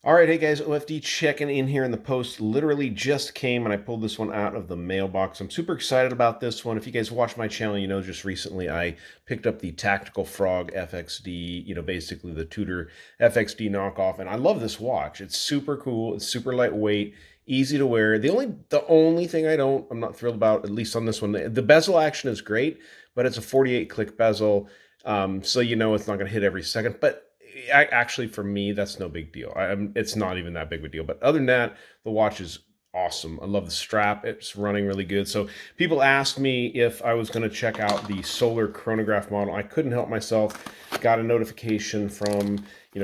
All right, hey guys, OFD checking in here, and the post literally just came, and I pulled this one out of the mailbox. I'm super excited about this one. If you guys watch my channel, you know just recently I picked up the Tactical Frog FXD, basically the Tudor FXD knockoff, and I love this watch. It's super cool, it's super lightweight, easy to wear. The only thing I'm not thrilled about, at least on this one, the bezel action is great, but it's a 48 click bezel, so it's not going to hit every second, but actually for me that's no big deal. It's not even that big of a deal, but other than that, the watch is awesome. I love the strap, it's running really good. So people asked me if I was going to check out the solar chronograph model. I couldn't help myself. Got a notification from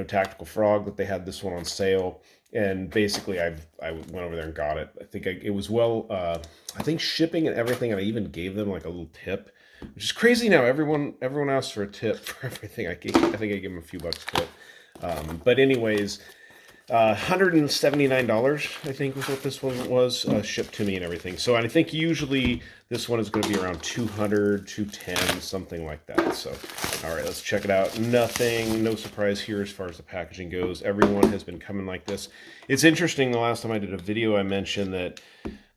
Tactical Frog that they had this one on sale, and basically I went over there and got it. I think it was I think shipping and everything, and I even gave them like a little tip, which is crazy now. Everyone asks for a tip for everything. I think I gave them a few bucks tip. But anyways, $179, I think was what this one was, shipped to me and everything. So I think usually this one is going to be around 200, 210, something like that. So, all right, let's check it out. No surprise here as far as the packaging goes. Everyone has been coming like this. It's interesting, the last time I did a video, I mentioned that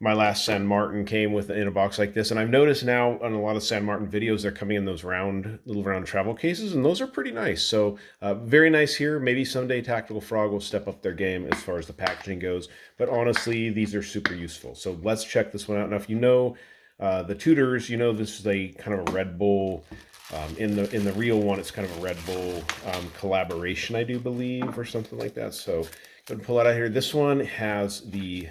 my last San Martin came in a box like this, and I've noticed now on a lot of San Martin videos, they're coming in those little round travel cases, and those are pretty nice. So very nice here. Maybe someday Tactical Frog will step up their game as far as the packaging goes, but honestly, these are super useful. So let's check this one out. Now, if you know the Tudors, this is a kind of a Red Bull. In the real one, it's kind of a Red Bull collaboration, I do believe, or something like that. So go ahead and pull that out here. This one has the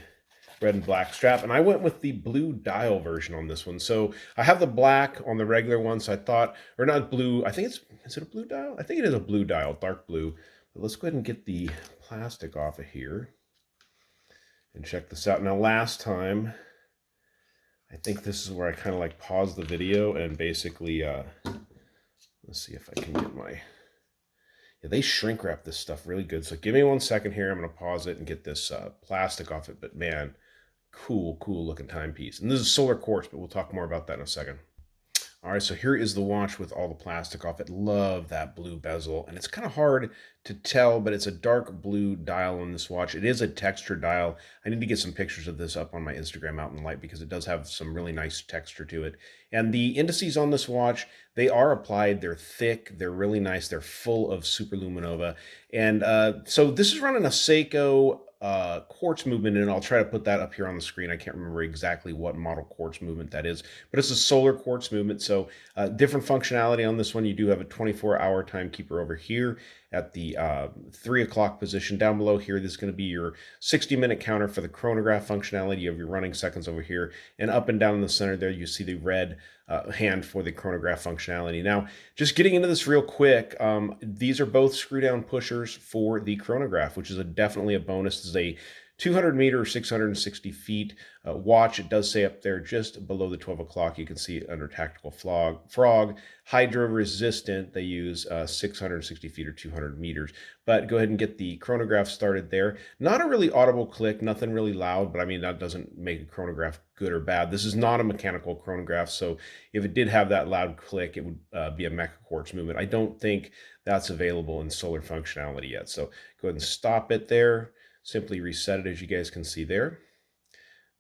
red and black strap, and I went with the blue dial version on this one. So I have the black on the regular one, so I thought, or not blue, I think is it a blue dial? I think it is a blue dial, dark blue. But let's go ahead and get the plastic off of here and check this out. Now, last time, I think this is where I kind of like paused the video and basically, let's see if I can get they shrink wrap this stuff really good. So give me 1 second here. I'm going to pause it and get this plastic off it. But man, cool looking timepiece. And this is solar quartz, but we'll talk more about that in a second. All right, so here is the watch with all the plastic off it. Love that blue bezel, and it's kind of hard to tell, but it's a dark blue dial on this watch. It is a texture dial. I need to get some pictures of this up on my Instagram out in light because it does have some really nice texture to it. And the indices on this watch, they are applied. They're thick. They're really nice. They're full of superluminova. And so this is running a Seiko quartz movement, and I'll try to put that up here on the screen. I can't remember exactly what model quartz movement that is, but it's a solar quartz movement. So different functionality on this one. You do have a 24-hour timekeeper over here at the 3 o'clock position. Down below here, this is going to be your 60-minute counter for the chronograph functionality of your running seconds over here. And up and down in the center there, you see the red hand for the chronograph functionality. Now, just getting into this real quick, these are both screw-down pushers for the chronograph, which is definitely a bonus. This is a 200 meter, 660 feet watch. It does say up there just below the 12 o'clock, you can see it under Tactical Frog. Hydro resistant, they use 660 feet or 200 meters. But go ahead and get the chronograph started there. Not a really audible click, nothing really loud, but I mean, that doesn't make a chronograph good or bad. This is not a mechanical chronograph, so if it did have that loud click, it would be a mecha quartz movement. I don't think that's available in solar functionality yet. So go ahead and stop it there. Simply reset it, as you guys can see there.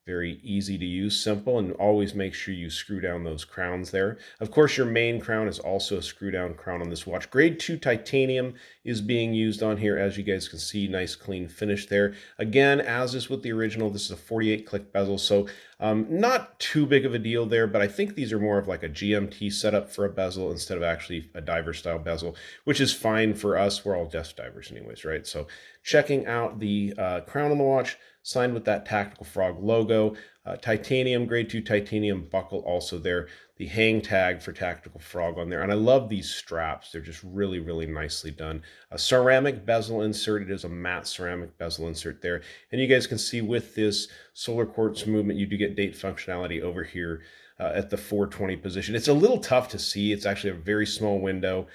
Very easy to use, simple, and always make sure you screw down those crowns there. Of course, your main crown is also a screw down crown on this watch. Grade 2 titanium is being used on here, as you guys can see. Nice clean finish there. Again, as is with the original, this is a 48 click bezel, so not too big of a deal there, but I think these are more of like a GMT setup for a bezel instead of actually a diver style bezel, which is fine for us. We're all desk divers anyways, right? So checking out the crown on the watch, signed with that Tactical Frog logo. Titanium, grade 2 titanium buckle also there. The hang tag for Tactical Frog on there. And I love these straps. They're just really nicely done. A ceramic bezel insert. It is a matte ceramic bezel insert there. And you guys can see with this solar quartz movement, you do get date functionality over here at the 420 position. It's a little tough to see. It's actually a very small window.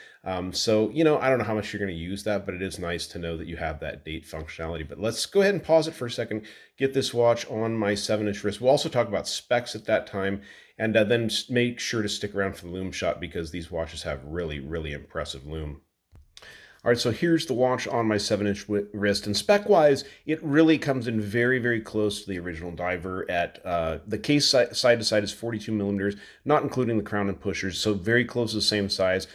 So, I don't know how much you're going to use that, but it is nice to know that you have that date functionality. But let's go ahead and pause it for a second, get this watch on my 7-inch wrist. We'll also talk about specs at that time, and then make sure to stick around for the loom shot because these watches have really impressive loom. All right, so here's the watch on my 7-inch wrist, and spec-wise, it really comes in very, very close to the original diver. At the case side to side is 42 millimeters, not including the crown and pushers, so very close to the same size.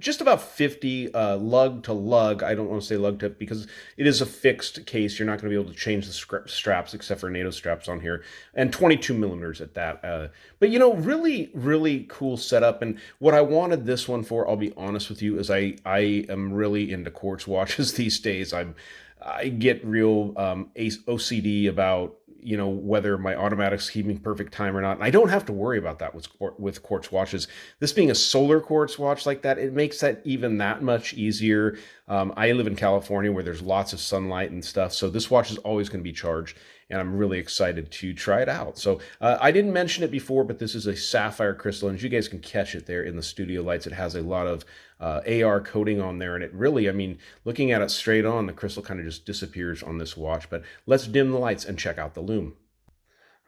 Just about 50 lug to lug. I don't want to say lug tip because it is a fixed case. You're not going to be able to change the straps except for NATO straps on here, and 22 millimeters at that. But really, really cool setup. And what I wanted this one for, I'll be honest with you, is I am really into quartz watches these days. I get real OCD about whether my automatic's keeping perfect time or not. And I don't have to worry about that with quartz watches. This being a solar quartz watch like that, it makes that even that much easier. I live in California where there's lots of sunlight and stuff, so this watch is always going to be charged, and I'm really excited to try it out. So I didn't mention it before, but this is a sapphire crystal, and as you guys can catch it there in the studio lights, it has a lot of AR coating on there, and it really, I mean, looking at it straight on, the crystal kind of just disappears on this watch. But let's dim the lights and check out the lume.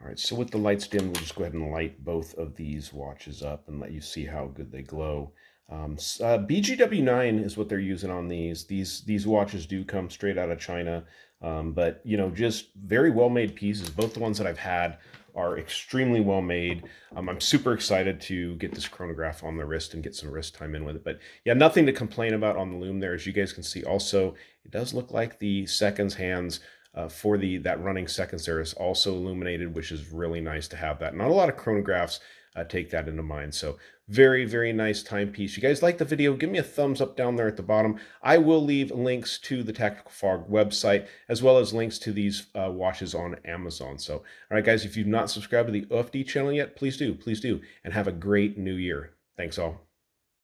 All right, so with the lights dim, we'll just go ahead and light both of these watches up and let you see how good they glow. BGW9 is what they're using on these. These watches do come straight out of China, but just very well made pieces. Both the ones that I've had are extremely well made. I'm super excited to get this chronograph on the wrist and get some wrist time in with it. But yeah, nothing to complain about on the lume there. As you guys can see, also it does look like the seconds hands for that running seconds there is also illuminated, which is really nice to have that. Not a lot of chronographs take that into mind. So very, very nice timepiece. You guys like the video? Give me a thumbs up down there at the bottom. I will leave links to the Tactical Fog website, as well as links to these watches on Amazon. So, all right, guys, if you've not subscribed to the OFD channel yet, please do, and have a great new year. Thanks all.